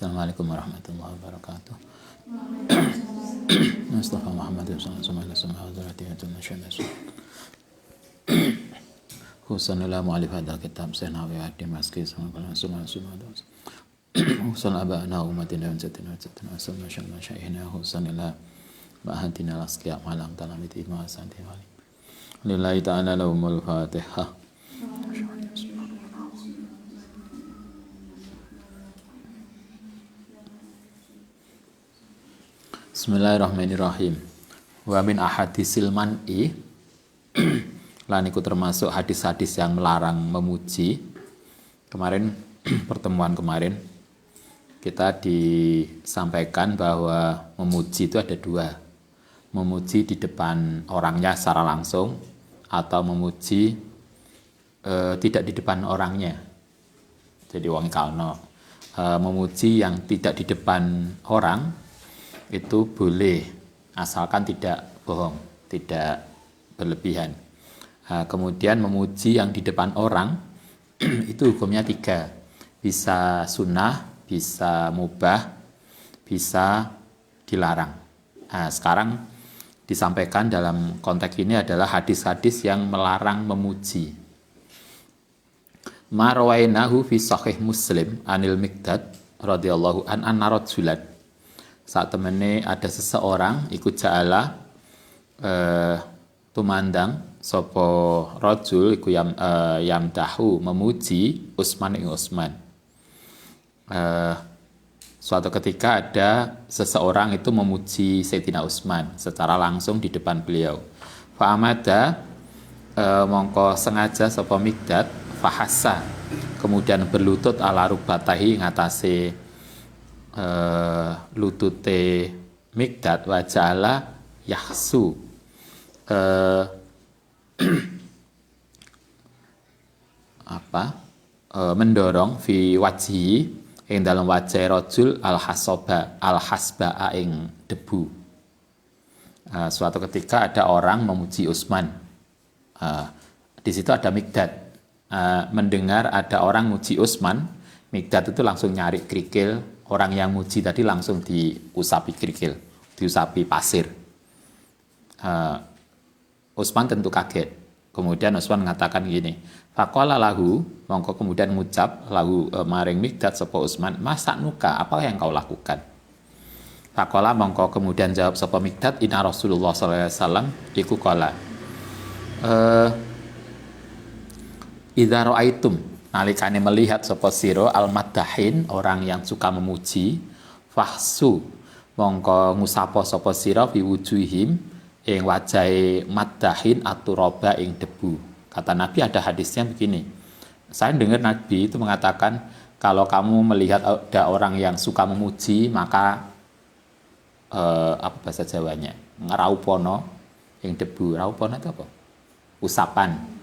Assalamualaikum warahmatullahi wabarakatuh. Mustafa Muhammad sallallahu alaihi wasallam. Khususnya mu'alif hadal kitab Senawi Adi Maski sallallahu alaihi wasallam. Khususnya aba'ana umatina wa jatina wa jatina wa sallam syaihina khususnya ma'ahatina laskiya malam talamiti ma'asanti wali. Lillahi ta'ala lahumul fatihah. Bismillahirrahmanirrahim. Wa min ahadisil man'i lan iku termasuk hadis-hadis yang melarang memuji. Kemarin pertemuan kemarin kita disampaikan bahwa memuji itu ada dua. Memuji di depan orangnya secara langsung atau memuji tidak di depan orangnya. Jadi wong kalno memuji yang tidak di depan orang itu boleh asalkan tidak bohong, tidak berlebihan. Kemudian memuji yang di depan orang itu hukumnya tiga, bisa sunnah, bisa mubah, bisa dilarang. Sekarang disampaikan dalam konteks ini adalah hadis-hadis yang melarang memuji. Ma rawainahu fi sahih Muslim anil Miqdad radhiyallahu anna rajulan. Saat temene ada seseorang ikut ja'ala tumandang sopo rajul iku yamdahu memuji Utsman ing Utsman. Suatu ketika ada seseorang itu memuji Sayyidina Utsman secara langsung di depan beliau. Fa'amada mongko sengaja sopo Miqdad fahassa kemudian berlutut ala rubatahi ngatasi lutute Miqdad wa ja'ala yahsu mendorong fi wajhi ing dalam wajah rajul al hasba ing debu. Suatu ketika ada orang memuji Utsman. Di situ ada Miqdad. Mendengar ada orang muji Utsman, Miqdad itu langsung nyari kerikil. Orang yang muji tadi langsung diusapi kerikil, diusapi pasir. Utsman tentu kaget. Kemudian Utsman mengatakan gini, faqala lahu, mongko kemudian mengucap lahu maring Miqdad sapa Utsman, masa nuka, apa yang kau lakukan? Faqala mongko kemudian jawab sapa Miqdad, inna Rasulullah sallallahu alaihi wasallam iku qala idza ra'aitum nalikane melihat sapa sira al-maddahin orang yang suka memuji fahsu mongko ngusapa sapa sira fi wujuhim ing wajahe maddahin aturaba ing debu. Kata Nabi ada hadisnya begini. Saya dengar Nabi itu mengatakan kalau kamu melihat ada orang yang suka memuji maka apa bahasa Jawanya? Ngeraupono ing debu. Raupono itu apa? Usapan.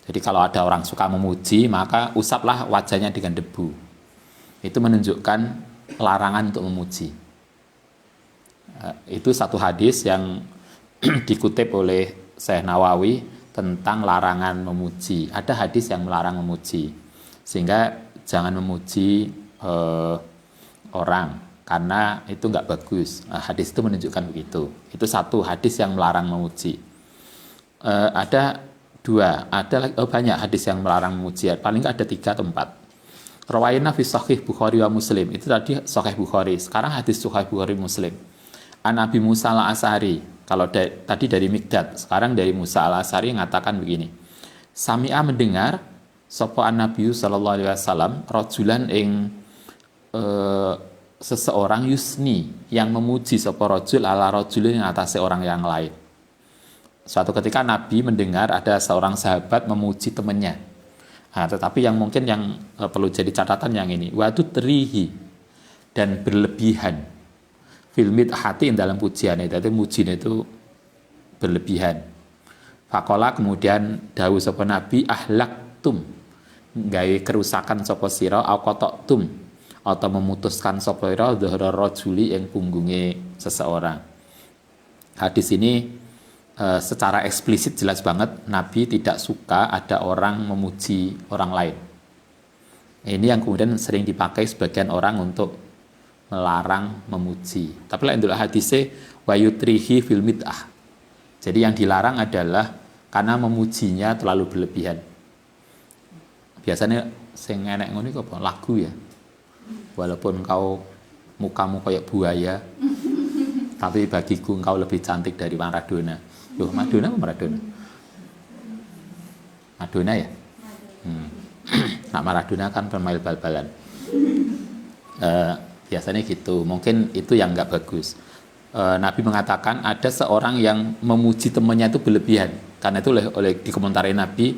Jadi kalau ada orang suka memuji, maka usaplah wajahnya dengan debu. Itu menunjukkan larangan untuk memuji. Itu satu hadis yang dikutip oleh Syekh Nawawi tentang larangan memuji. Ada hadis yang melarang memuji. Sehingga jangan memuji orang, karena itu nggak bagus. Hadis itu menunjukkan begitu. Itu satu hadis yang melarang memuji. Ada dua, ada banyak hadis yang melarang memuji. Paling nggak ada 3 atau 4. Rawaina fi sahih Bukhari wa Muslim. Itu tadi sahih Bukhari. Sekarang hadis sahih Bukhari Muslim. An Abi Musa al-Asy'ari. Kalau tadi dari Miqdad, sekarang dari Musa al-Asy'ari mengatakan begini. Sami'a mendengar sapa an-Nabi sallallahu alaihi wasallam rajulan ing seseorang yusni yang memuji sapa rajul ala rajulin ing atase orang yang lain. Suatu ketika Nabi mendengar ada seorang sahabat memuji temannya. Tetapi yang mungkin yang perlu jadi catatan yang ini, watu terihi dan berlebihan. Filmit hati dalam pujian itu mujian itu berlebihan. Fakola kemudian dawuh sapa Nabi ahlaktum gawe kerusakan sapa sira aqatum atau memutuskan sapa sira dhahra rajuli yang punggunge seseorang. Hadis ini secara eksplisit jelas banget Nabi tidak suka ada orang memuji orang lain. Ini yang kemudian sering dipakai sebagian orang untuk melarang memuji. Tapi lain dulu hadisnya wa yutrihi fil mid'ah. Jadi yang dilarang adalah karena memujinya terlalu berlebihan. Biasanya sing enek ngono iku apa? Lagu ya. Walaupun kau mukamu kayak buaya, tapi bagiku engkau lebih cantik dari Maradona. Loh, Madonna apa Maradona? Madonna ya? Nah, Maradona kan pemain bal-balan. Biasanya gitu. Mungkin itu yang nggak bagus. Nabi mengatakan ada seorang yang memuji temannya itu berlebihan. Karena itu oleh dikomentari Nabi,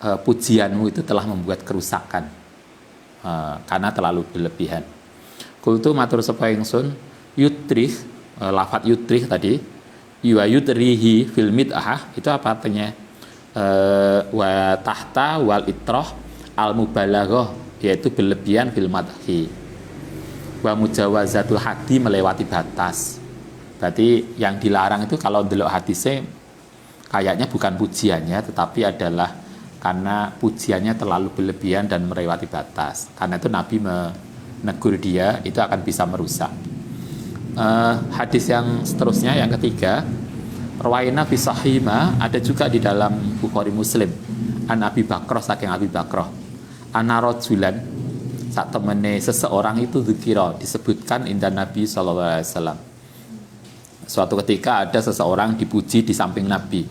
pujianmu itu telah membuat kerusakan. Karena terlalu berlebihan. Kultu matur sapa ingsun yutrih, lafat yutrih tadi, wa yutrihi fil mid'ah, itu apa artinya? Wa tahta wal itroh al mubalaghah, yaitu berlebihan fil madhi. Wa mujawazatul hadi, melewati batas. Berarti yang dilarang itu kalau delok hadisnya kayaknya bukan pujiannya, tetapi adalah karena pujiannya terlalu berlebihan dan melewati batas. Karena itu Nabi menegur dia, itu akan bisa merusak. Hadis yang seterusnya, yang ketiga, rawaina fi sahihima, ada juga di dalam Bukhari Muslim, an Abi Bakrah, saking Abi Bakrah, ana rajulan, saat temene seseorang itu dzikira, disebutkan indah Nabi SAW. Suatu ketika ada seseorang dipuji di samping Nabi,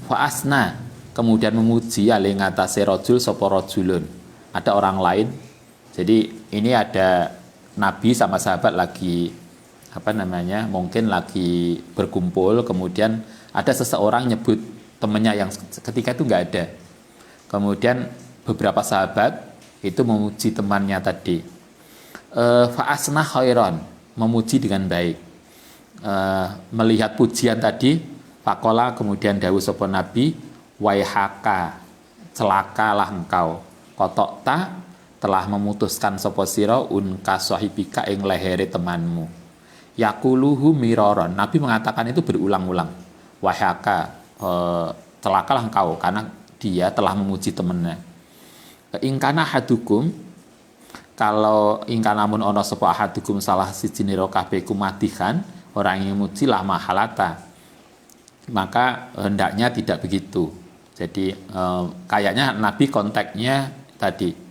fa asna, kemudian memuji ali ngatasi rajul sapa rajulun, ada orang lain. Jadi ini ada Nabi sama sahabat lagi mungkin lagi berkumpul, kemudian ada seseorang nyebut temannya yang ketika itu nggak ada. Kemudian beberapa sahabat itu memuji temannya tadi. Fa'asna khairan, memuji dengan baik. Melihat pujian tadi, faqala, kemudian dawuh sapa Nabi, waihaka, celakalah engkau, qata'ta, telah memutuskan sapa sira unka sahibika ing lehere temanmu. Yaquluhu miraron, Nabi mengatakan itu berulang-ulang. Waihaka, celakalah engkau, karena dia telah memuji temannya. Ingkana hadukum, kalau ingkanamun ono sapa hadukum salah siji nira kabeh kumadihan, orang yang memuji lah mahalata, maka hendaknya tidak begitu. Jadi kayaknya Nabi konteksnya tadi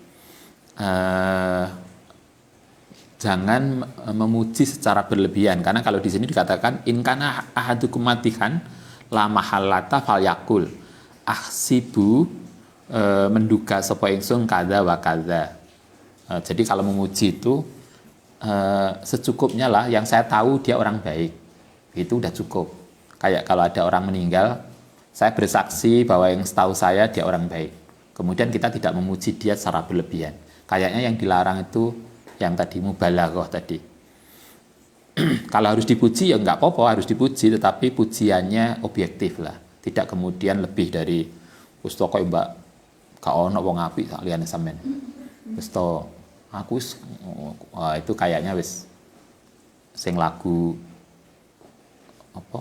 jangan memuji secara berlebihan, karena kalau di sini dikatakan inkana ahadukum matihan la mahalata falyakul ahsibu, menduga sapa ingsun kada wa kada. Jadi kalau memuji itu secukupnya lah, yang saya tahu dia orang baik, itu udah cukup. Kayak kalau ada orang meninggal, saya bersaksi bahwa yang setahu saya dia orang baik, kemudian kita tidak memuji dia secara berlebihan. Kayaknya yang dilarang itu yang tadi mubalaghah tadi. Kalau harus dipuji ya nggak apa-apa, harus dipuji, tetapi pujiannya objektif lah, tidak kemudian lebih dari wis to koyo mbak gak ono wong apik sak liyane sampean. Wis to aku itu kayaknya wis sing lagu apa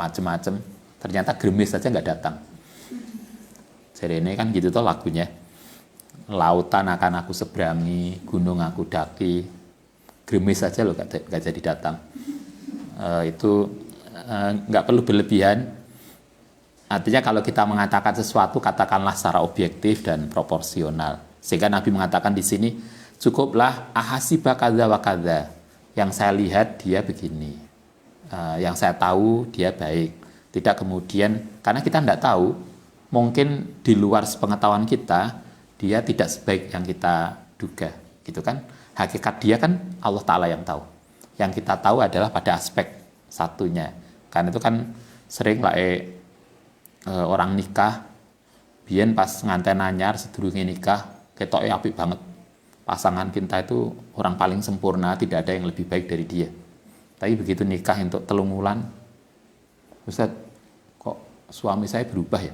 macem-macem, ternyata Gremis saja nggak datang. Jerene kan gitu toh lagunya. Lautan akan aku seberangi, gunung aku daki, Gremis saja loh gak jadi datang. Itu nggak perlu berlebihan. Artinya kalau kita mengatakan sesuatu, katakanlah secara objektif dan proporsional. Sehingga Nabi mengatakan di sini, cukuplah ahasiba kadza wa kadza. Yang saya lihat dia begini, yang saya tahu dia baik. Tidak kemudian, karena kita tidak tahu, mungkin di luar sepengetahuan kita, dia tidak sebaik yang kita duga, gitu kan? Hakikat dia kan Allah Ta'ala yang tahu. Yang kita tahu adalah pada aspek satunya. Karena itu kan sering lah orang nikah, biyen pas nganten anyar sedurunge nikah, ketoke apik banget. Pasangan kita itu orang paling sempurna, tidak ada yang lebih baik dari dia. Tapi begitu nikah untuk 3 wulan, Ustaz, kok suami saya berubah ya?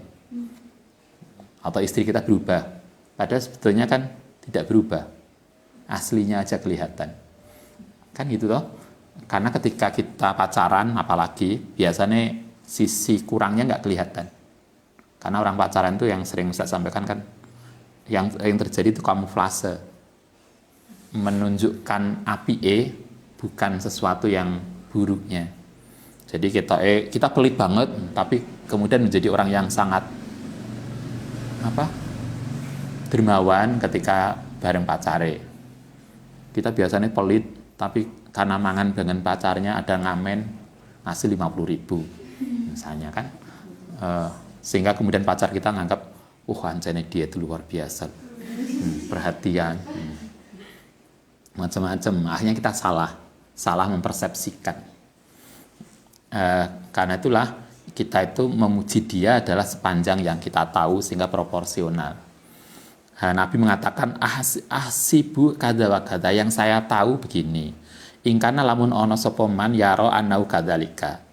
Atau istri kita berubah? Padahal sebetulnya kan tidak berubah. Aslinya aja kelihatan. Kan gitu toh? Karena ketika kita pacaran, apalagi, biasanya sisi kurangnya nggak kelihatan. Karena orang pacaran itu yang sering saya sampaikan kan, yang terjadi itu kamuflase. menunjukkan apike bukan sesuatu yang buruknya. Jadi kita pelit banget, tapi kemudian menjadi orang yang sangat dermawan ketika bareng pacare. Kita biasanya pelit, tapi karena mangan dengan pacarnya ada ngamen ngasih 50.000 misalnya kan, sehingga kemudian pacar kita nganggap anjane dia itu luar biasa, perhatian, macam-macam. Akhirnya kita salah mempersepsikan. Karena itulah kita itu memuji dia adalah sepanjang yang kita tahu sehingga proporsional. Nabi mengatakan ahsibu kada wa kada, yang saya tahu begini. Ingkana lamun ono sapa man yaro annau kadzalika.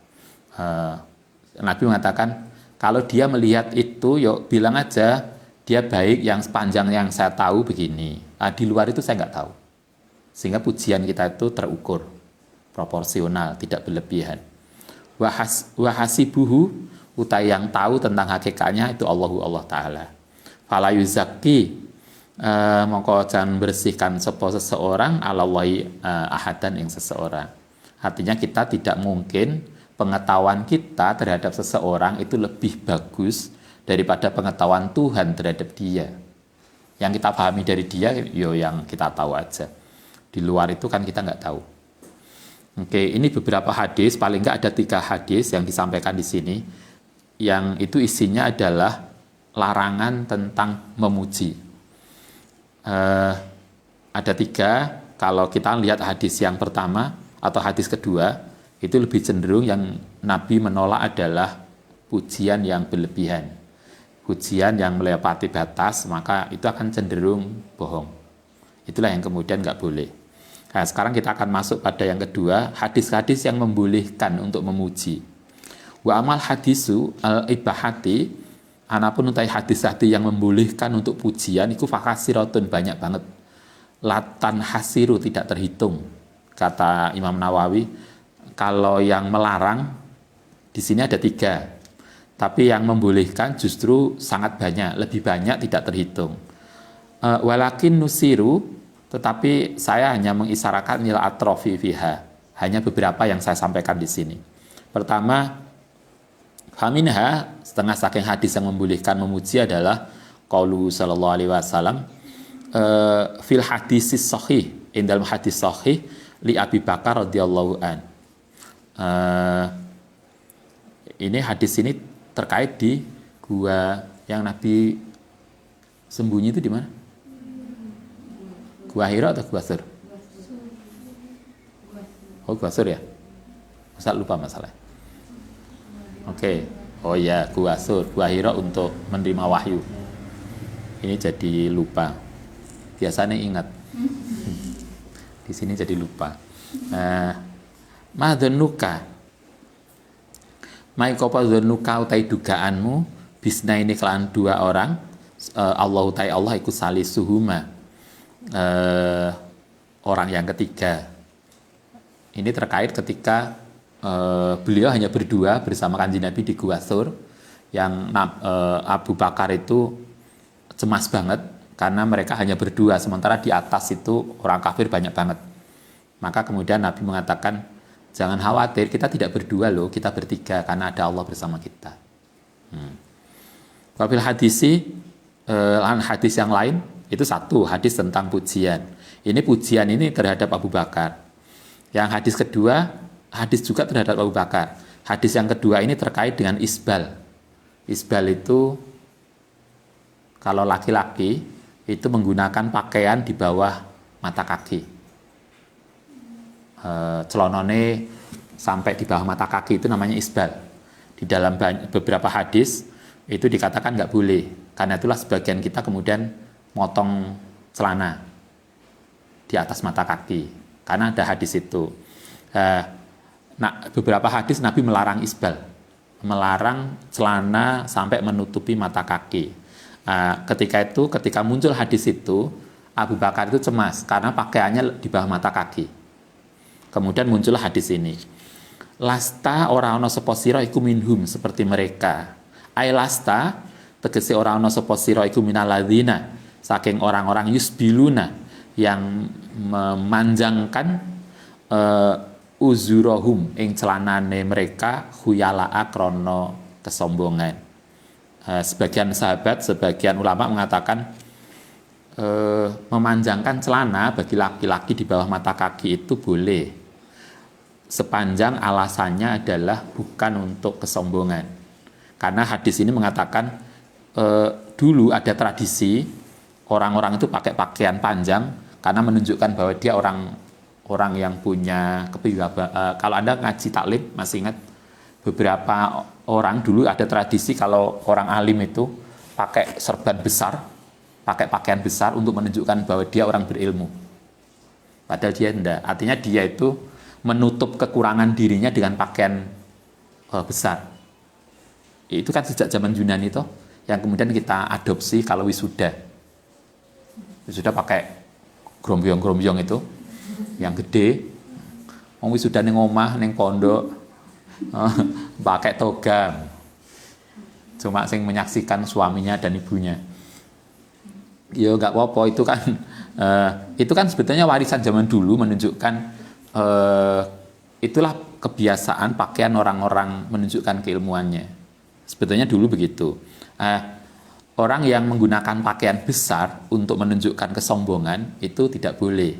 Nabi mengatakan kalau dia melihat itu yuk bilang aja dia baik yang sepanjang yang saya tahu begini. Di luar itu saya nggak tahu. Sehingga pujian kita itu terukur, proporsional, tidak berlebihan. Wahasibuhu utai yang tahu tentang hakikatnya itu Allah Ta'ala. Fala yuzaki mongko jangan bersihkan seseorang alallahi ahadan yang seseorang. Artinya kita tidak mungkin pengetahuan kita terhadap seseorang itu lebih bagus daripada pengetahuan Tuhan terhadap dia. Yang kita pahami dari dia yang kita tahu aja. Di luar itu kan kita nggak tahu. Oke, ini beberapa hadis, paling nggak ada 3 hadis yang disampaikan di sini, yang itu isinya adalah larangan tentang memuji. Ada 3, kalau kita lihat hadis yang pertama atau hadis kedua, itu lebih cenderung yang Nabi menolak adalah pujian yang berlebihan. Pujian yang melewati batas, maka itu akan cenderung bohong. Itulah yang kemudian nggak boleh. Nah, sekarang kita akan masuk pada yang kedua, hadis-hadis yang membolehkan untuk memuji. Wa amal hadisu al-ibahati, anapun utai hadis-hadis yang membolehkan untuk pujian, itu fakasiratun, banyak banget. Latan hasiru, tidak terhitung. Kata Imam Nawawi, kalau yang melarang, di sini ada 3. Tapi yang membolehkan justru sangat banyak, lebih banyak tidak terhitung. Walakin nusiru, tetapi saya hanya mengisarakan nil atrofi fiha, hanya beberapa yang saya sampaikan di sini. Pertama, faminha, setengah saking hadis yang membolehkan memuji adalah qaulu sallallahu alaihi wasallam fil hadisis sahih, dalam hadis sahih li Abi Bakar radhiyallahu an. Ini hadis ini terkait di gua yang Nabi sembunyi itu di mana? Gua Hira atau Gua Sur? Oh, Gua Sur ya? Masa lupa masalah. Oke. Oh ya, Gua Sur, Gua Hira untuk menerima wahyu. Ini jadi lupa. Biasanya ingat. Di sini jadi lupa. Madzanuka. Mai kopa dzanuka utai dugaanmu bisna ini kelan 2 orang. Allah utai Allah iku salisuhuma. Orang yang ketiga. Ini terkait ketika beliau hanya berdua bersama Kanjeng Nabi di Gua Sur, yang Abu Bakar itu cemas banget karena mereka hanya berdua, sementara di atas itu orang kafir banyak banget. Maka kemudian Nabi mengatakan, jangan khawatir, kita tidak berdua loh, kita bertiga karena ada Allah bersama kita. Wabil hadisi, hadis yang lain itu 1 hadis tentang pujian. Ini pujian ini terhadap Abu Bakar. Yang hadis kedua, hadis juga terhadap Abu Bakar. Hadis yang kedua ini terkait dengan isbal. Isbal itu kalau laki-laki itu menggunakan pakaian di bawah mata kaki. Celonone sampai di bawah mata kaki itu namanya isbal. Di dalam beberapa hadis itu dikatakan nggak boleh. Karena itulah sebagian kita kemudian motong celana di atas mata kaki karena ada hadis itu. Beberapa hadis Nabi melarang isbal, melarang celana sampai menutupi mata kaki. Ketika muncul hadis itu, Abu Bakar itu cemas karena pakaiannya di bawah mata kaki. Kemudian muncul hadis ini, lasta ora ono sapa sira iku minhum, seperti mereka. Ai lasta tegese ora ono sapa sira iku minalladzina, saking orang-orang yusbiluna yang memanjangkan uzurohum ing celanane mereka khuyala'a krono kesombongan. Sebagian sahabat, sebagian ulama mengatakan memanjangkan celana bagi laki-laki di bawah mata kaki itu boleh, sepanjang alasannya adalah bukan untuk kesombongan. Karena hadis ini mengatakan dulu ada tradisi orang-orang itu pakai pakaian panjang karena menunjukkan bahwa dia orang yang punya kewibawaan. Kalau Anda ngaji taklim masih ingat, beberapa orang dulu ada tradisi kalau orang alim itu pakai serban besar, pakai pakaian besar untuk menunjukkan bahwa dia orang berilmu. Padahal dia tidak. Artinya dia itu menutup kekurangan dirinya dengan pakaian besar. Itu kan sejak zaman Yunani itu yang kemudian kita adopsi kalau wisuda. Wisuda pakai grombyong-grombyong itu yang gede. Wong wisuda ning omah, ning pondok pakai toga. Cuma sing menyaksikan suaminya dan ibunya. Ya nggak apa-apa, itu kan sebetulnya warisan zaman dulu menunjukkan itulah kebiasaan pakaian orang-orang menunjukkan keilmuannya. Sebetulnya dulu begitu. Orang yang menggunakan pakaian besar untuk menunjukkan kesombongan itu tidak boleh.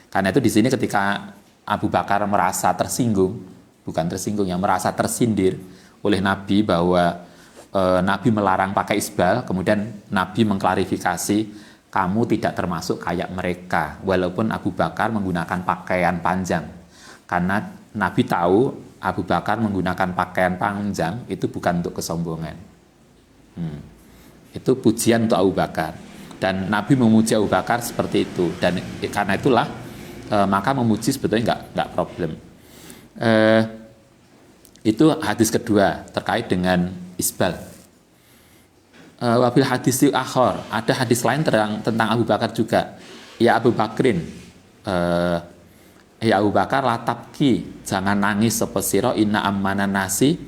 Karena itu di sini ketika Abu Bakar merasa tersinggung, bukan tersinggung, yang merasa tersindir oleh Nabi bahwa Nabi melarang pakai isbal, kemudian Nabi mengklarifikasi, kamu tidak termasuk kayak mereka, walaupun Abu Bakar menggunakan pakaian panjang. Karena Nabi tahu Abu Bakar menggunakan pakaian panjang itu bukan untuk kesombongan. Itu pujian untuk Abu Bakar. Dan Nabi memuji Abu Bakar seperti itu. Dan karena itulah maka memuji sebetulnya nggak problem. Itu hadis kedua terkait dengan isbal. Wabil hadis akhor, ada hadis lain tentang Abu Bakar juga. Ya Abu Bakrin, ya Abu Bakar latabki, jangan nangis sapa sira inna ammana nasi,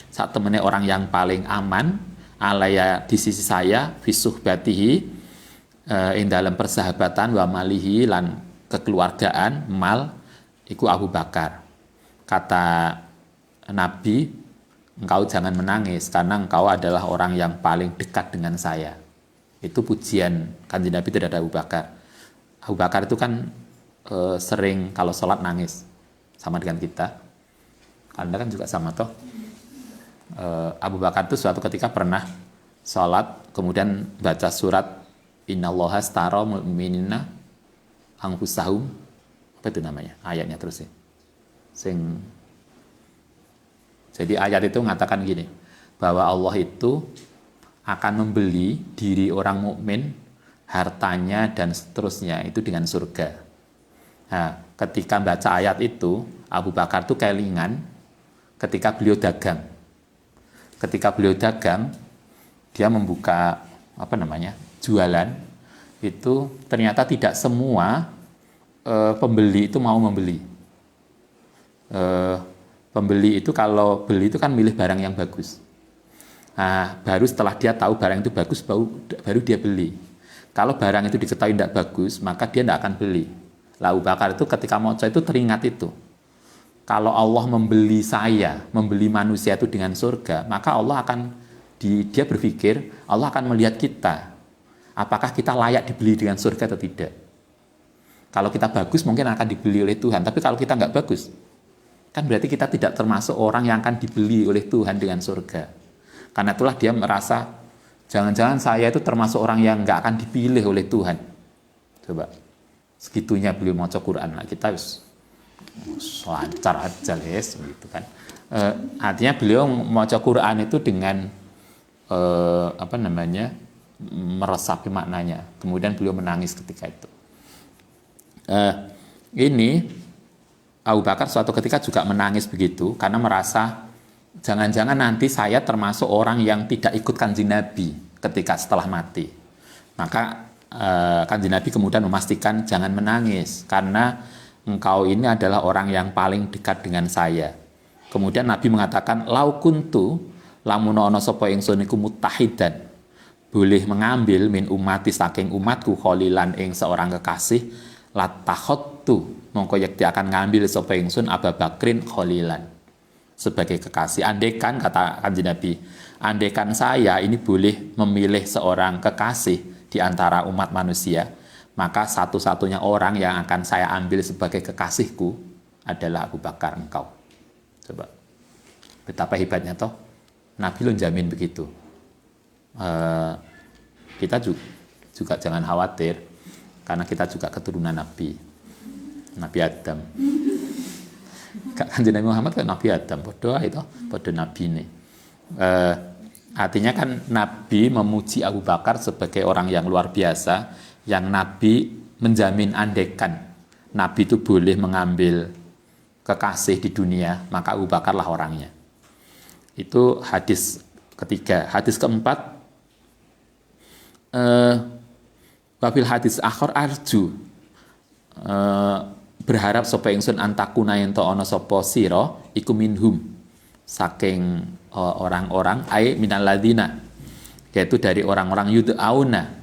saat temennya orang yang paling aman alaya di sisi saya fisuhbatihi, ing dalam persahabatan wa malihi lan kekeluargaan mal iku Abu Bakar. Kata Nabi, engkau jangan menangis karena engkau adalah orang yang paling dekat dengan saya. Itu pujian Kanjeng Nabi terhadap Abu Bakar. Abu Bakar itu kan sering kalau sholat nangis, sama dengan kita. Anda kan juga sama toh. Abu Bakar itu suatu ketika pernah sholat kemudian baca surat Innallaha astara mu'minina anfusahum, apa itu namanya ayatnya terus ya. Jadi ayat itu mengatakan gini, bahwa Allah itu akan membeli diri orang mukmin, hartanya dan seterusnya itu dengan surga. Nah, ketika baca ayat itu, Abu Bakar itu kelingan ketika beliau dagang. Ketika beliau dagang, dia membuka jualan, itu ternyata tidak semua pembeli itu mau membeli. Pembeli itu kalau beli itu kan milih barang yang bagus. Nah, baru setelah dia tahu barang itu bagus, baru dia beli. Kalau barang itu diketahui tidak bagus, maka dia tidak akan beli. Abu Bakar itu ketika mau itu teringat itu. Kalau Allah membeli saya, membeli manusia itu dengan surga, maka Allah akan, dia berpikir, Allah akan melihat kita. Apakah kita layak dibeli dengan surga atau tidak? Kalau kita bagus mungkin akan dibeli oleh Tuhan, tapi kalau kita nggak bagus, kan berarti kita tidak termasuk orang yang akan dibeli oleh Tuhan dengan surga. Karena itulah dia merasa, jangan-jangan saya itu termasuk orang yang nggak akan dipilih oleh Tuhan. Coba, segitunya beliau mau Quran, nah, kita harus lancar aja les, gitu kan. Artinya beliau mau Quran itu dengan meresapi maknanya. Kemudian beliau menangis ketika itu. Ini Abu Bakar suatu ketika juga menangis begitu karena merasa jangan-jangan nanti saya termasuk orang yang tidak ikut Kanjeng Nabi ketika setelah mati. Maka Kanjeng Nabi kemudian memastikan jangan menangis karena engkau ini adalah orang yang paling dekat dengan saya. Kemudian Nabi mengatakan lau kuntu lamun ana sapa ingsun iku muttahidan. boleh mengambil min umati saking umatku kholilan ing seorang kekasih latakhottu mongko yakti akan ngambil sapa ingsun Abu Bakrin kholilan sebagai kekasih. Andekan, kata Kanjeng Nabi, andekan saya ini boleh memilih seorang kekasih di antara umat manusia, maka satu-satunya orang yang akan saya ambil sebagai kekasihku adalah Abu Bakar engkau. Coba, betapa hebatnya toh, Nabi lo jamin begitu. Kita juga jangan khawatir, karena kita juga keturunan Nabi Adam. Kanjeng Nabi Muhammad kan Nabi Adam, podo itu, podo Nabi ini. Artinya kan Nabi memuji Abu Bakar sebagai orang yang luar biasa, yang Nabi menjamin andekan Nabi itu boleh mengambil kekasih di dunia, maka Abu Bakarlah orangnya. Itu hadis ketiga. Hadis keempat, wabil hadis akhir arju, berharap sapa ingsun antakuna ento ana sapa sira iku minhum saking orang-orang ai minal ladina, yaitu dari orang-orang yud'auna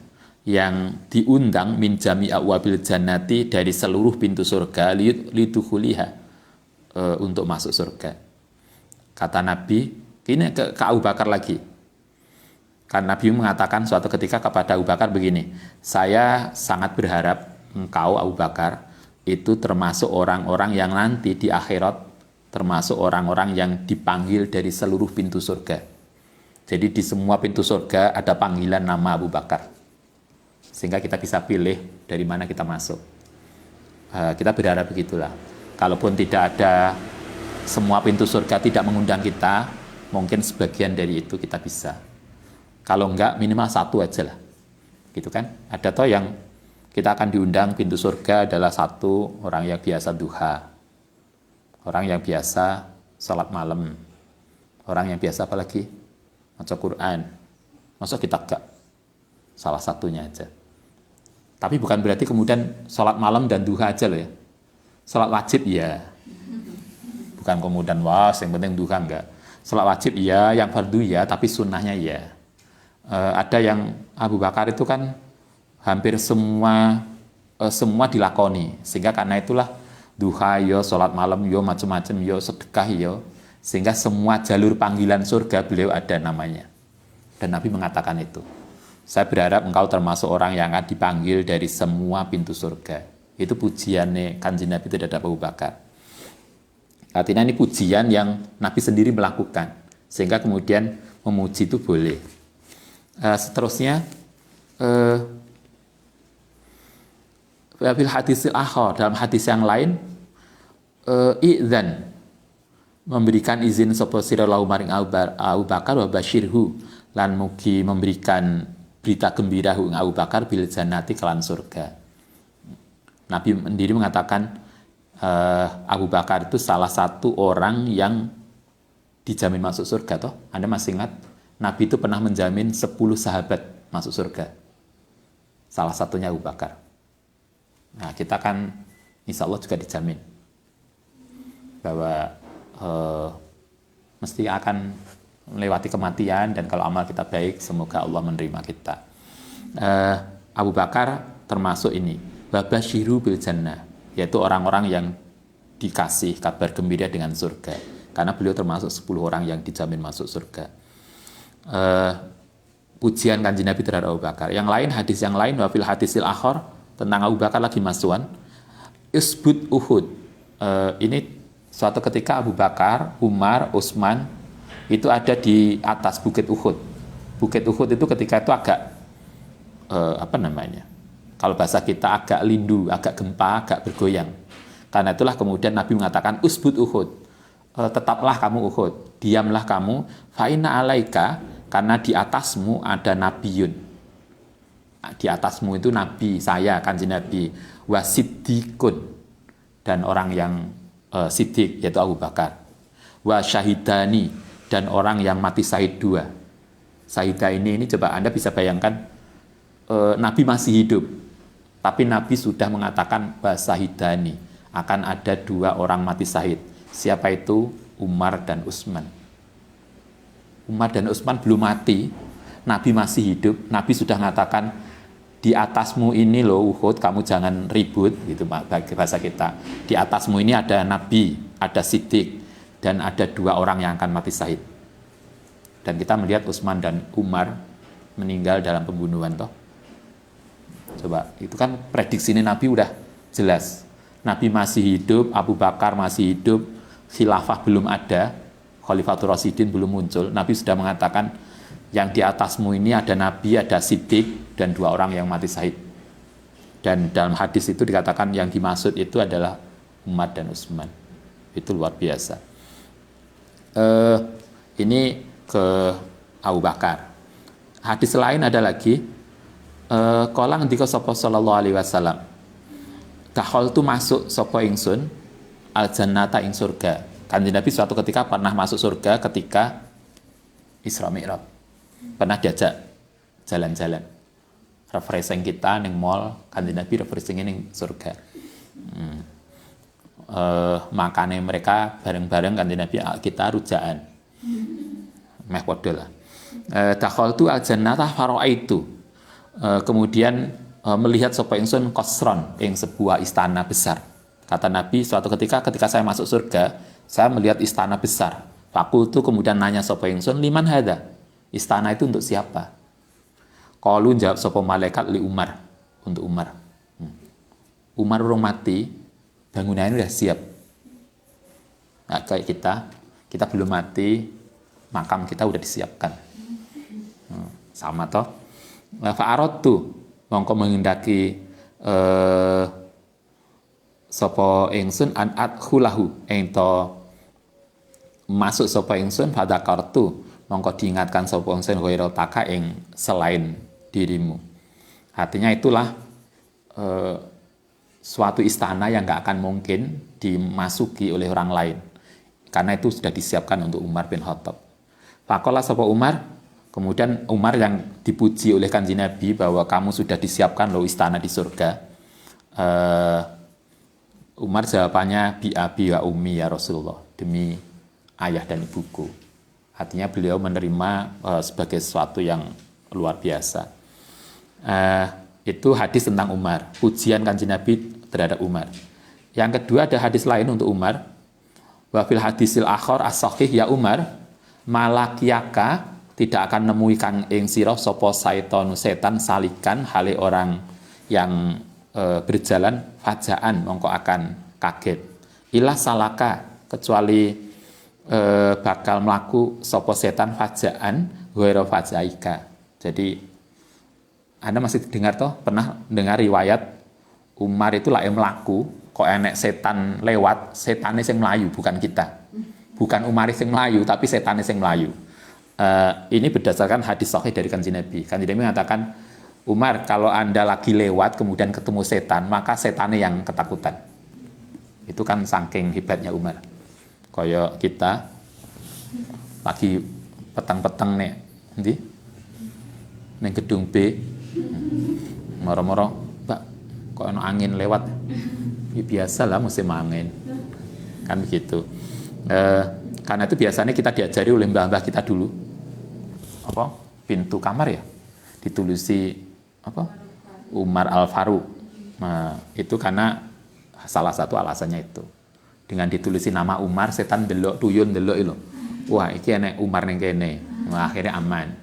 yang diundang min jami abwabil jannati, dari seluruh pintu surga, lidukhuliha, untuk masuk surga. Kata Nabi, ini ke Abu Bakar lagi. Kan Nabi mengatakan suatu ketika kepada Abu Bakar begini, saya sangat berharap engkau Abu Bakar itu termasuk orang-orang yang nanti di akhirat, termasuk orang-orang yang dipanggil dari seluruh pintu surga. Jadi di semua pintu surga ada panggilan nama Abu Bakar, sehingga kita bisa pilih dari mana kita masuk. Kita berharap begitulah. Kalaupun tidak ada, semua pintu surga tidak mengundang kita, mungkin sebagian dari itu kita bisa. Kalau enggak, minimal satu aja lah, gitu kan? Ada toh yang kita akan diundang pintu surga adalah satu, orang yang biasa duha, orang yang biasa salat malam, orang yang biasa apalagi baca Quran. Masa kita enggak? Salah satunya aja. Tapi bukan berarti kemudian salat malam dan duha aja loh ya. Salat wajib ya, bukan kemudian wah yang penting duha enggak. Salat wajib ya, yang fardu ya, tapi sunnahnya ya. Ada yang Abu Bakar itu kan hampir semua dilakoni, sehingga karena itulah duha yo, sholat malam yo, macam-macam yo, sedekah yo, sehingga semua jalur panggilan surga beliau ada namanya. Dan Nabi mengatakan itu, saya berharap engkau termasuk orang yang akan dipanggil dari semua pintu surga. Itu pujiannya Kanjeng Nabi terhadap Abu Bakar. Artinya ini pujian yang Nabi sendiri melakukan, sehingga kemudian memuji itu boleh. Seterusnya, fil hadisil akhar, dalam hadis yang lain, idzan, memberikan izin sapa sira lahu maring Abu Bakar wa basyirhu, lan mugi memberikan berita gembira ing Abu Bakar bil jannati kelan surga. Nabi sendiri mengatakan Abu Bakar itu salah satu orang yang dijamin masuk surga toh. Anda masih ingat? Nabi itu pernah menjamin 10 sahabat masuk surga. Salah satunya Abu Bakar. Nah, kita kan insya Allah juga dijamin bahwa mesti akan melewati kematian, dan kalau amal kita baik, semoga Allah menerima kita. Abu Bakar termasuk ini, babasyiru bil jannah, yaitu orang-orang yang dikasih kabar gembira dengan surga, karena beliau termasuk 10 orang yang dijamin masuk surga. Pujian Kanjeng Nabi terhadap Abu Bakar. Yang lain, hadis yang lain, wafil hadisil akhir, tentang Abu Bakar lagi masuan, isbut Uhud. Ini suatu ketika Abu Bakar, Umar, Utsman itu ada di atas bukit Uhud. Bukit Uhud itu ketika itu agak apa namanya? Kalau bahasa kita agak lindu, agak gempa, agak bergoyang. Karena itulah kemudian Nabi mengatakan usbut Uhud. Tetaplah kamu Uhud, diamlah kamu, fa inna alaika, karena di atasmu ada nabiyun. Di atasmu itu nabi, saya Kanjeng Nabi, wasiddiqun, dan orang yang siddiq, yaitu Abu Bakar, wa syahidani, dan orang yang mati syahid 2. Syahidah ini coba Anda bisa bayangkan, Nabi masih hidup, tapi Nabi sudah mengatakan wa syahidani, akan ada 2 orang mati syahid. Siapa itu? Umar dan Utsman. Umar dan Utsman belum mati, Nabi masih hidup, Nabi sudah mengatakan di atasmu ini loh Uhud, kamu jangan ribut gitu bagi bahasa kita. Di atasmu ini ada Nabi, ada Siddiq, dan ada 2 orang yang akan mati syahid. Dan kita melihat Utsman dan Umar meninggal dalam pembunuhan toh. Coba, itu kan prediksi ini Nabi udah jelas. Nabi masih hidup, Abu Bakar masih hidup, khilafah belum ada, Khalifatul Rasyidin belum muncul. Nabi sudah mengatakan yang di atasmu ini ada Nabi, ada Siddiq, dan 2 orang yang mati syahid. Dan dalam hadis itu dikatakan yang dimaksud itu adalah Umar dan Utsman. Itu luar biasa. Ini ke Abu Bakar. Hadis lain ada lagi. Qala ngendika sapa sallallahu alaihi wasallam. Dakhaltu masuk sapa ingsun al jannata ing surga. Kanjeng Nabi suatu ketika pernah masuk surga ketika Isra Mi'raj. Pernah diajak jalan-jalan. Refreshing kita ning mall, Kanjeng Nabi refreshing ning surga. Makane mereka bareng-bareng Kanjeng Nabi kita rujaan. Meh padha lah. Dakhaltu al jannata faraitu. Kemudian melihat sapa ingsun qasran ing sebuah istana besar. Kata Nabi suatu ketika saya masuk surga, saya melihat istana besar. Fakultu kemudian nanya sapa ingsun, liman hadza? Istana itu untuk siapa? Qalu jawab sapa malaikat li Umar, untuk Umar. Umar urung mati, bangunannya udah siap. Nah, kayak kita belum mati, makam kita udah disiapkan. Sama toh. Fa'aradtu mongko menghendaki sapa ingsun an adkhulahu ento masuk sapa ingsun pada kartu mongko diingatkan sapa ingsun ghaira taka ing selain dirimu. Artinya itulah suatu istana yang nggak akan mungkin dimasuki oleh orang lain karena itu sudah disiapkan untuk Umar bin Khattab. Faqala sapa Umar. Kemudian Umar yang dipuji oleh Kanjeng Nabi bahwa kamu sudah disiapkan loh istana di surga. Umar jawabannya bi abi wa ummi ya Rasulullah, demi ayah dan ibuku. Artinya beliau menerima sebagai sesuatu yang luar biasa. Itu hadis tentang Umar, pujian Kanjeng Nabi terhadap Umar. Yang kedua ada hadis lain untuk Umar. Wa fil hadisil akhar as-sahih ya Umar malakiyaka tidak akan nemui kang ing sira sapa saitonu setan salikan hale orang yang berjalan fajaan mongko akan kaget. Ilah salaka kecuali bakal melaku sapa setan fajaan ghaira fajaika. Jadi Anda masih dengar toh pernah dengar riwayat Umar itu lek mlaku kok enek setan lewat, setane sing melayu bukan kita. Bukan Umar sing melayu tapi setane sing melayu. Ini berdasarkan hadis sahih dari Kanjeng Nabi. Kanjeng Nabi mengatakan, Umar, kalau Anda lagi lewat kemudian ketemu setan, maka setannya yang ketakutan. Itu kan saking hebatnya Umar. Kaya kita lagi petang-petang nih, nanti neng gedung B, moro-moro, Mbak, kok ada angin lewat? Ya, biasa lah musim angin, kan begitu. Karena itu biasanya kita diajari oleh mbah-mbah kita dulu. Apa? Pintu kamar ya? Ditulisi apa? Umar Al-Faruq. Nah, itu karena salah satu alasannya itu. Dengan ditulisi nama Umar, setan delok tuyun delok itu. Wah, iki enek Umar ning kene. Nah, akhirnya aman.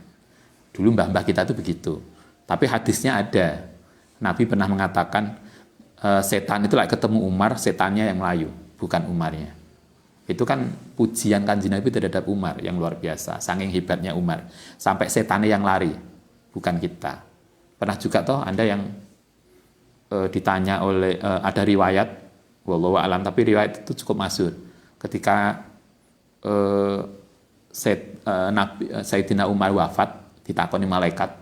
Dulu mbah-mbah kita tuh begitu. Tapi hadisnya ada. Nabi pernah mengatakan setan itu ketemu Umar, setannya yang melayu, bukan Umarnya. Itu kan pujian Kanjeng Nabi terhadap Umar yang luar biasa, saking hebatnya Umar. Sampai setannya yang lari, bukan kita. Pernah juga toh Anda yang ditanya oleh, ada riwayat, wallahu a'lam, tapi riwayat itu cukup masyhur. Ketika Sayyidina Umar wafat, ditakoni malaikat,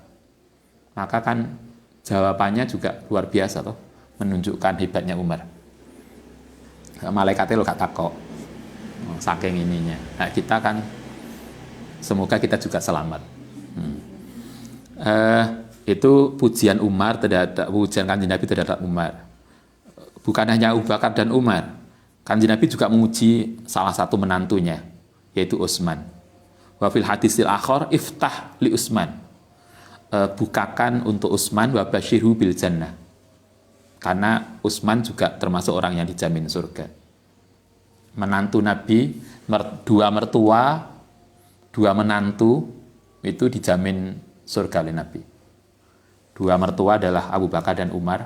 maka kan jawabannya juga luar biasa toh, menunjukkan hebatnya Umar. Malaikatnya lo gak takok. Saking ininya. Nah, kita kan semoga kita juga selamat. Itu pujian Umar terhadap pujian Kanjeng Nabi terhadap Umar. Bukan hanya Abu Bakar dan Umar. Kanjeng Nabi juga memuji salah satu menantunya yaitu Utsman. Wa fil hadisil akhar iftah li Utsman. bukakan untuk Utsman wa basyirhu bil jannah. Karena Utsman juga termasuk orang yang dijamin surga. Menantu Nabi, dua mertua, dua menantu itu dijamin surga oleh Nabi. Dua mertua adalah Abu Bakar dan Umar,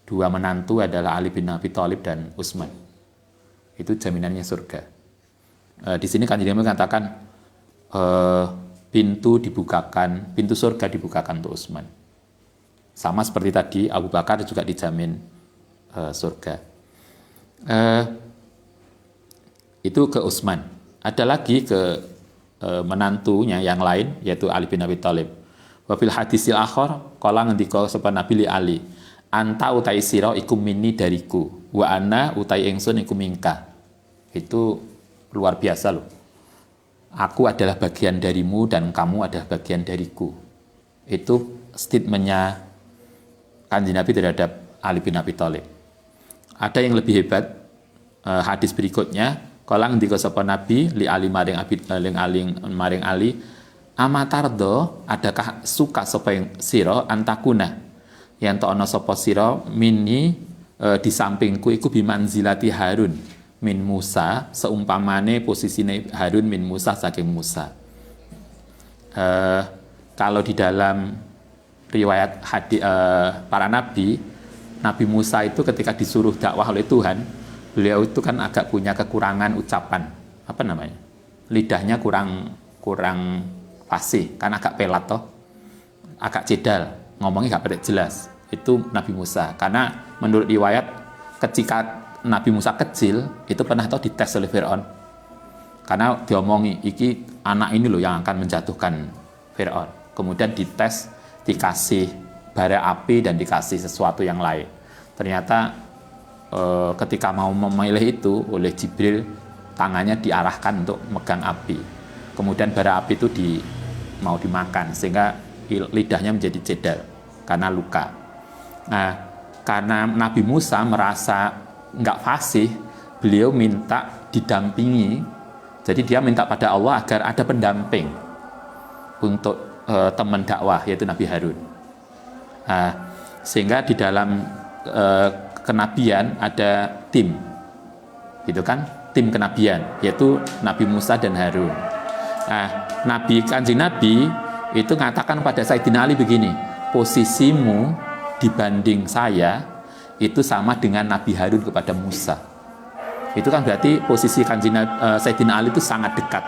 dua menantu adalah Ali bin Abi Thalib dan Utsman. Itu jaminannya surga. Di sini Kanjeng Nabi mengatakan pintu surga dibukakan untuk Utsman. Sama seperti tadi, Abu Bakar juga dijamin surga. Itu ke Utsman. Ada lagi ke menantunya yang lain, yaitu Ali bin Abi Thalib. Wa fil hadisil akhir, kala ngendika sapa Nabi li Ali, anta utai sira iku minni dariku, wa ana utai ingsun iku mingka. Itu luar biasa loh. Aku adalah bagian darimu dan kamu adalah bagian dariku. Itu statementnya Kanjeng Nabi terhadap Ali bin Abi Thalib. Ada yang lebih hebat, hadis berikutnya, kala ngendika sapa Nabi li Ali maring Ali, amatardo, adakah suka sapa sira antakuna yen to ana sapa sira mini di sampingku iku bimanzilati Harun min Musa, seumpamane posisine Harun min Musa saking Musa. Kalau di dalam riwayat para nabi Musa itu ketika disuruh dakwah oleh Tuhan, beliau itu kan agak punya kekurangan ucapan, apa namanya, lidahnya kurang fasih, kan agak pelat toh, agak cedal, ngomongnya gak pada jelas. Itu Nabi Musa, karena menurut riwayat ketika Nabi Musa kecil itu pernah toh dites oleh Fir'aun, karena diomongi iki anak ini loh yang akan menjatuhkan Fir'aun. Kemudian dites, dikasih bara api dan dikasih sesuatu yang lain. Ternyata ketika mau memilih itu oleh Jibril, tangannya diarahkan untuk megang api. Kemudian bara api itu mau dimakan sehingga lidahnya menjadi cedal karena luka. Nah, karena Nabi Musa merasa nggak fasih, beliau minta didampingi. Jadi dia minta pada Allah agar ada pendamping untuk teman dakwah, yaitu Nabi Harun. Sehingga di dalam kenabian ada tim, gitu kan, tim kenabian, yaitu Nabi Musa dan Harun. Kanjeng Nabi itu mengatakan pada Sayyidina Ali begini, posisimu dibanding saya itu sama dengan Nabi Harun kepada Musa. Itu kan berarti posisi Sayyidina Ali itu sangat dekat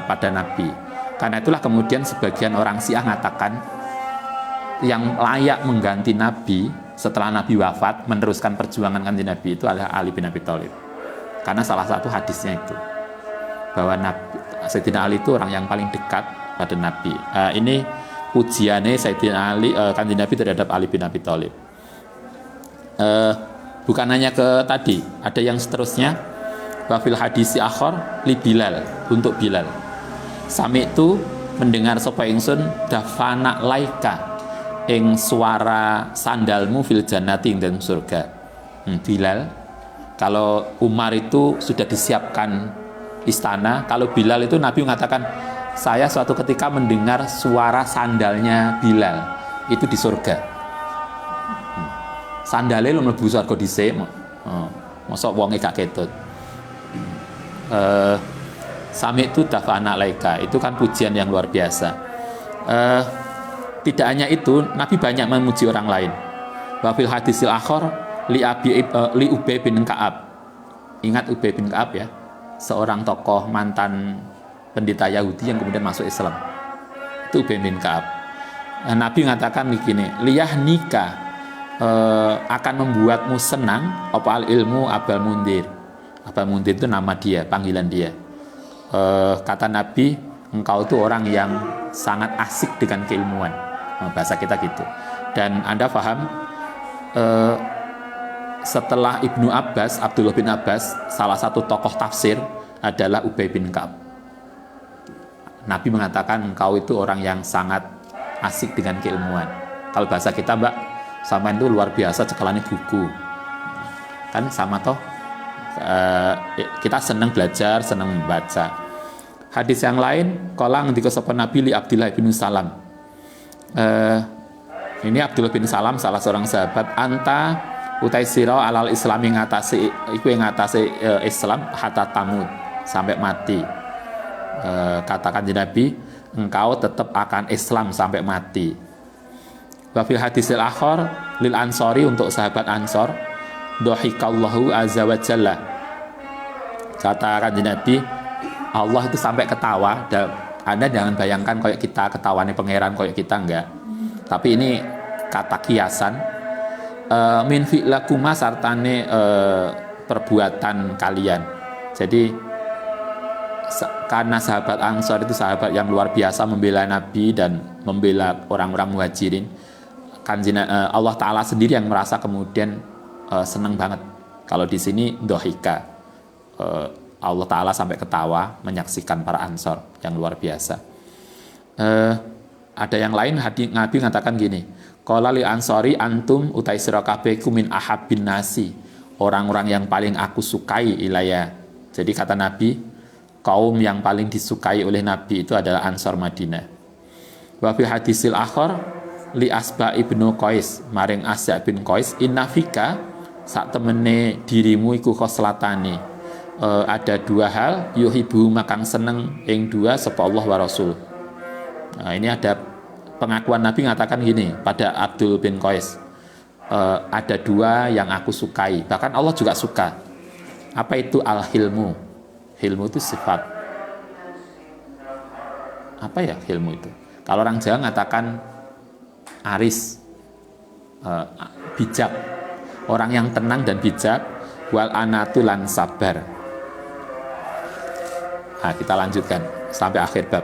pada Nabi. Karena itulah kemudian sebagian orang Syiah mengatakan yang layak mengganti Nabi setelah Nabi wafat, meneruskan perjuangan Kanjeng Nabi itu adalah Ali bin Abi Thalib. Karena salah satu hadisnya itu bahwa Sayyidina Ali itu orang yang paling dekat pada Nabi. Ini pujiannya Sayyidina Ali, Kanjeng Nabi terhadap Ali bin Abi Thalib. Bukan hanya ke tadi, ada yang seterusnya. Wa fil hadisi akhir li Bilal, untuk Bilal. Sami itu mendengar sapa ingsun dafana laika ing suara sandalmu fil jannati ing dalam surga. Bilal, kalau Umar itu sudah disiapkan istana, kalau Bilal itu Nabi mengatakan, saya suatu ketika mendengar suara sandalnya Bilal itu di surga. Sandalnya lu mlebu surga dhisik, mosok wonge gak ketut. Sami itu dafana laika, itu kan pujian yang luar biasa. Tidak hanya itu, Nabi banyak memuji orang lain. Wa fil hadisil akhir li Ubay bin Ka'ab. Ingat Ubay bin Ka'ab ya, seorang tokoh mantan pendeta Yahudi yang kemudian masuk Islam. Itu Ubay bin Ka'ab. Nabi mengatakan begini, liyah nikah akan membuatmu senang apa al ilmu Abul Mundir. Abul Mundir itu nama dia, panggilan dia. Kata Nabi, engkau itu orang yang sangat asik dengan keilmuan, bahasa kita gitu. Dan Anda paham, setelah Ibnu Abbas, Abdullah bin Abbas, salah satu tokoh tafsir adalah Ubay bin Ka'ab. Nabi mengatakan engkau itu orang yang sangat asik dengan keilmuan. Kalau bahasa kita, Mbak, sama itu luar biasa cekelannya buku, kan sama toh. Kita senang belajar, senang membaca. Hadis yang lain, qala ngendika sapa Nabi li Abdullah bin Salam, Eh, ini Abdullah bin Salam salah seorang sahabat, anta utai siro alal islami ngatasi iku ngatasi Islam hatta tamut sampai mati. Katakan Nabi, engkau tetap akan Islam sampai mati. Wa fil hadisil akhar lil ansori, untuk sahabat Ansor, dohikallahu azza wa jalla, katakan Nabi, Allah itu sampai ketawa. Dan Anda jangan bayangkan kayak kita ketawanya pangeran, kayak kita enggak, tapi ini kata kiasan. Min fi'lakuma, sartane perbuatan kalian. Jadi karena sahabat Ansor itu sahabat yang luar biasa membela Nabi dan membela orang-orang muhajirin, Allah Ta'ala sendiri yang merasa kemudian senang banget kalau di sini dohika, Allah Ta'ala sampai ketawa menyaksikan para Ansor yang luar biasa. Ada yang lain, Nabi mengatakan gini, qala li ansori antum utai sira kabeh min ahabbin nasi, orang-orang yang paling aku sukai ilaya. Jadi kata Nabi, kaum yang paling disukai oleh Nabi itu adalah Ansor Madinah. Wa fi hadisil akhar li Asba ibnu Qais, maring Asya bin Qais, inna fika, sak temene dirimu iku khoslatani, ada dua hal, yuhibu makang seneng ing dua sapa Allah wa Rasul. Nah, ini ada pengakuan Nabi mengatakan gini pada Abdul bin Qais, ada dua yang aku sukai, bahkan Allah juga suka. Apa itu? Al-hilmu. Hilmu itu sifat apa ya hilmu itu? Kalau orang Jawa mengatakan aris, bijak, orang yang tenang dan bijak. Wal anatu lan sabar. Nah, kita lanjutkan sampai akhir bab.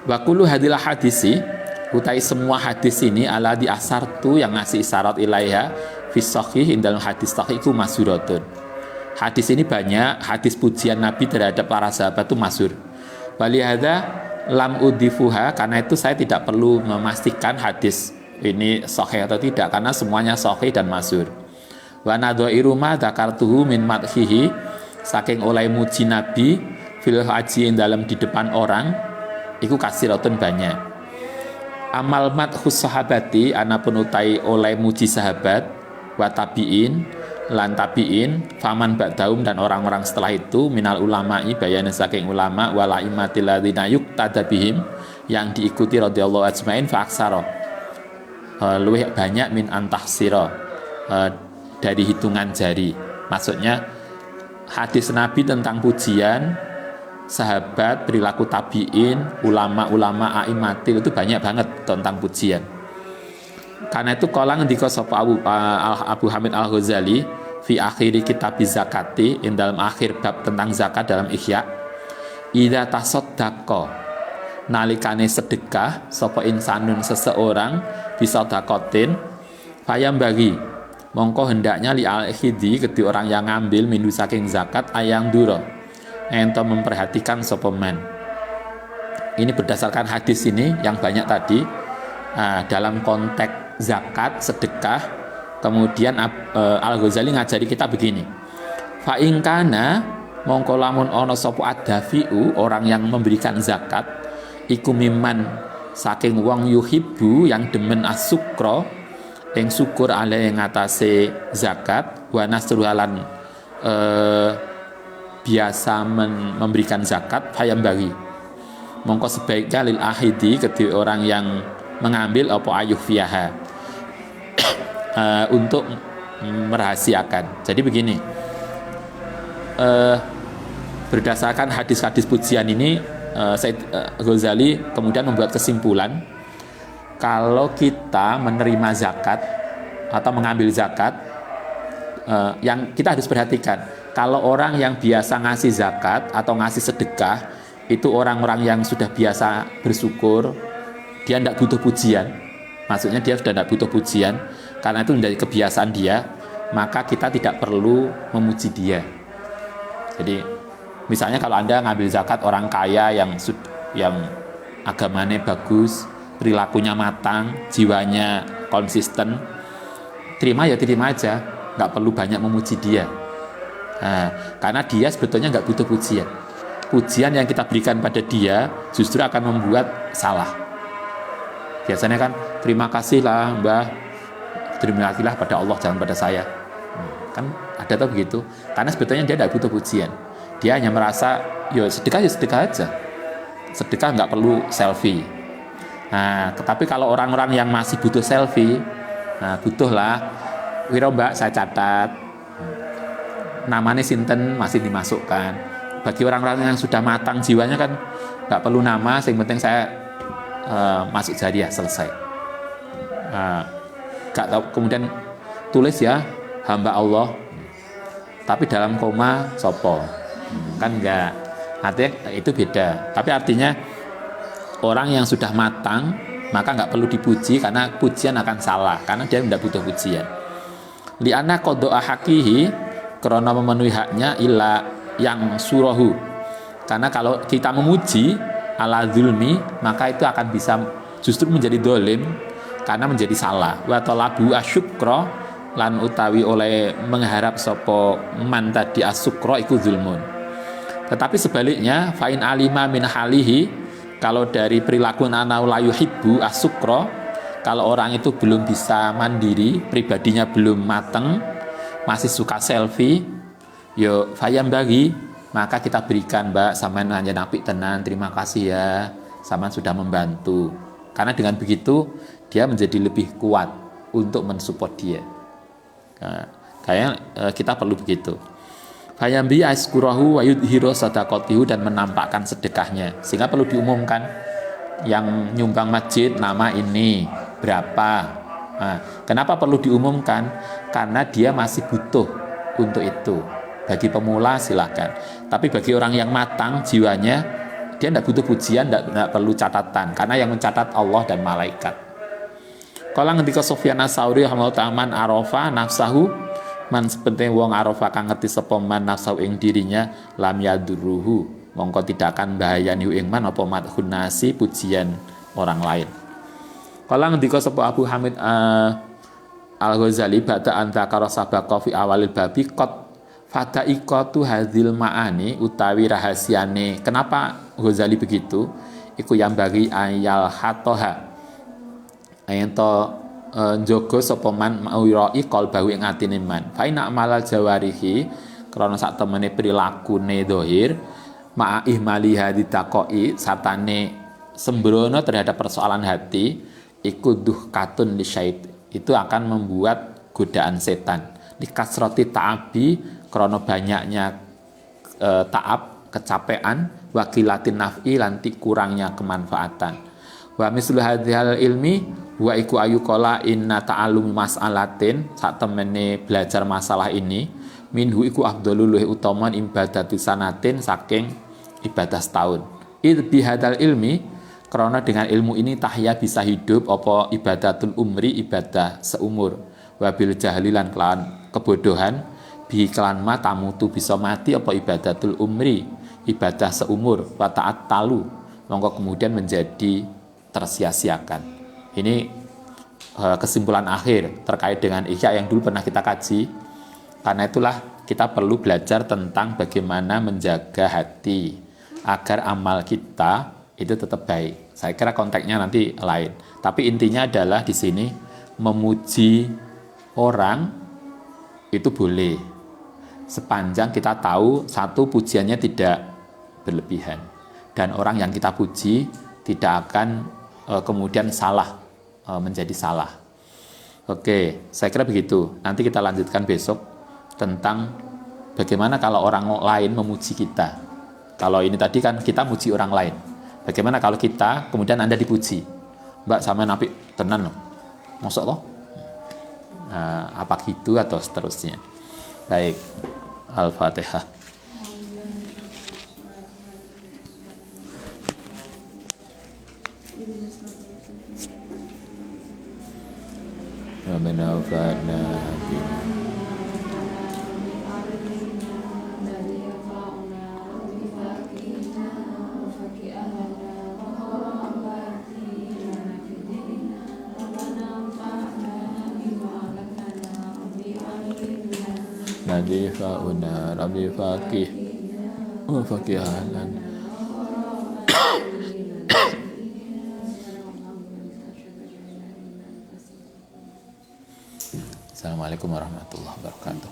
Wa kullu hadilah hadisi, utai semua hadis ini ala di asartu, yang ngasih isyarat ilaiha fi sahih, dalam hadis sahih itu masyhuratun. Hadis ini banyak, hadis pujian Nabi terhadap para sahabat itu masyhur. Walihada lam udifuha, karena itu saya tidak perlu memastikan hadis ini sahih atau tidak, karena semuanya sahih dan masyhur. Wa nadhairu ma dzakartuhu min madhihi, saking oleh muji Nabi fil haji dalam di depan orang iku kasiratun banyak. Amal madhus sahabati, anapun utai oleh muji sahabat, wa tabiin lan tabiin, faman ba'daum, dan orang-orang setelah itu, minal ulama'i, bayanan saking ulama, wala imatil ladzina yuqtada bihim, yang diikuti radhiyallahu ajmain, fa aksara, luwih banyak min antahsira, dari hitungan jari. Maksudnya hadis Nabi tentang pujian sahabat, perilaku tabiin, ulama-ulama aimatil itu banyak banget tentang pujian. Karena itu kolang ngendika sapa Abu Hamid Al-Ghazali fi akhiri kitab zakati, dalam akhir bab tentang zakat dalam Ihya, idza tasaddaqa, nalikane sedekah sapa insanun seseorang bisa dakotin, fayam bagi mongko hendaknya li al-khidi, kedua orang yang ngambil mindu saking zakat, ayang duro ento memperhatikan sapa man. Ini berdasarkan hadis ini yang banyak tadi, dalam konteks zakat, sedekah. Kemudian Al-Ghazali ngajari kita begini, fa in kana mongko lamun ana sapa adafiu, orang yang memberikan zakat, iku miman saking wong yuhibbu, yang demen asukro, yang syukur ala yang atase zakat, wa nasruhalan biasa memberikan zakat, fayam bagi mongko sebaiknya lil ahidi, kedua orang yang mengambil apa ayuh fiyaha, untuk merahasiakan. Jadi begini, berdasarkan hadis-hadis pujian ini, Said Ghazali kemudian membuat kesimpulan, kalau kita menerima zakat atau mengambil zakat, yang kita harus perhatikan, kalau orang yang biasa ngasih zakat atau ngasih sedekah, itu orang-orang yang sudah biasa bersyukur, dia tidak butuh pujian. Maksudnya dia sudah tidak butuh pujian, karena itu menjadi kebiasaan dia, maka kita tidak perlu memuji dia. Jadi misalnya kalau Anda ngambil zakat orang kaya yang agamanya bagus, perilakunya matang, jiwanya konsisten, terima ya terima aja, nggak perlu banyak memuji dia. Karena dia sebetulnya nggak butuh pujian. Pujian yang kita berikan pada dia justru akan membuat salah. Biasanya kan terima kasihlah Mbah, terima kasihlah pada Allah jangan pada saya. Kan ada tuh begitu. Karena sebetulnya dia tidak butuh pujian. Dia hanya merasa ya sedekah aja. Sedekah nggak perlu selfie. Nah, tetapi kalau orang-orang yang masih butuh selfie, nah butuhlah wiro Mbak saya catat namanya sinten masih dimasukkan. Bagi orang-orang yang sudah matang jiwanya kan nggak perlu nama, yang penting saya masuk jariah selesai. Gak tahu kemudian tulis ya hamba Allah, tapi dalam koma sopo kan enggak, artinya itu beda. Tapi artinya orang yang sudah matang maka nggak perlu dipuji karena pujian akan salah karena dia tidak butuh pujian. Li'anna qadha haqihi karena memenuhi haknya illa yang surahu, karena kalau kita memuji ala zulmi maka itu akan bisa justru menjadi dolim karena menjadi salah. Wa talabu asyukra lan utawi oleh mengharap sopo man tadi asyukra iku zulmun. Tetapi sebaliknya fa'in alima min halihi, kalau dari perilaku anau la yuhibbu asyukra, kalau orang itu belum bisa mandiri, pribadinya belum mateng, masih suka selfie, yo fayam bagi, maka kita berikan Mbak sampean hanya apik tenan, terima kasih ya sampean sudah membantu. Karena dengan begitu dia menjadi lebih kuat untuk mensupport dia. Nah, kayaknya kita perlu begitu. Fayambi askurahu wa yudhiru sadaqatihu, dan menampakkan sedekahnya. Sehingga perlu diumumkan yang nyumbang masjid nama ini berapa. Nah, kenapa perlu diumumkan? Karena dia masih butuh untuk itu. Bagi pemula silahkan, tapi bagi orang yang matang jiwanya, dia tidak butuh pujian, tidak perlu catatan, karena yang mencatat Allah dan malaikat. Kala ngendika Sufyan Ats-Tsauri rahimahullah ta'ala arafa nafsahu, man sepenting wong arafa kang ngerti sapa man nafsahu ing dirinya, lam yadruhu mongko tidak akan bahayani ing man apa madhun nasi, pujian orang lain. Kala ngendika sapa Abu Hamid Al-Ghazali ba'da an dzakara sabaqa fi awalil babi qad fadaikatu hadzil ma'ani, utawi rahasiane kenapa Ghazali begitu iku yang bagi ayal hatoha ayento njogo sapa man maurai qalbahu ing atine man fa ina amalal jawarihi, krana sak temene prilakune zahir ma'a ihmali hadi taqoi, sartane sembrono terhadap persoalan hati, iku duhkatun lisyait, itu akan membuat godaan setan. Likasroti ta'abi, krana banyaknya ta'ab, kecapean, wakilatin naf'i, lanti kurangnya kemanfaatan. Wa mislu hadhil ilmi wa iku ayuqala inna ta'allumi mas'alatin, sak temene belajar masalah ini, minhu iku afdhalul luhi utaman ibadatu sanatin, saking ibadah setahun. Id bihadal ilmi, karena dengan ilmu ini tahya bisa hidup apa ibadatul umri, ibadah seumur. Wabil jahlilan kelawan kebodohan, bihi kelan ma tamutu bisa mati apa ibadatul umri, ibadah seumur, wa ta'at talu, mongko kemudian menjadi tersia-siakan. Ini kesimpulan akhir terkait dengan ihya yang dulu pernah kita kaji. Karena itulah kita perlu belajar tentang bagaimana menjaga hati agar amal kita itu tetap baik. Saya kira konteksnya nanti lain. Tapi intinya adalah di sini memuji orang itu boleh, sepanjang kita tahu satu, pujiannya tidak berlebihan, dan orang yang kita puji tidak akan kemudian salah, menjadi salah. Oke, saya kira begitu. Nanti kita lanjutkan besok tentang bagaimana kalau orang lain memuji kita. Kalau ini tadi kan kita muji orang lain. Bagaimana kalau kita kemudian Anda dipuji, Mbak sama napi tenan loh, masuk loh, apa gitu atau seterusnya. Baik, Al-Fatihah. Amin. Nabi fa'una Rabbi faqih wa faqihalan Assalamualaikum warahmatullahi wabarakatuh.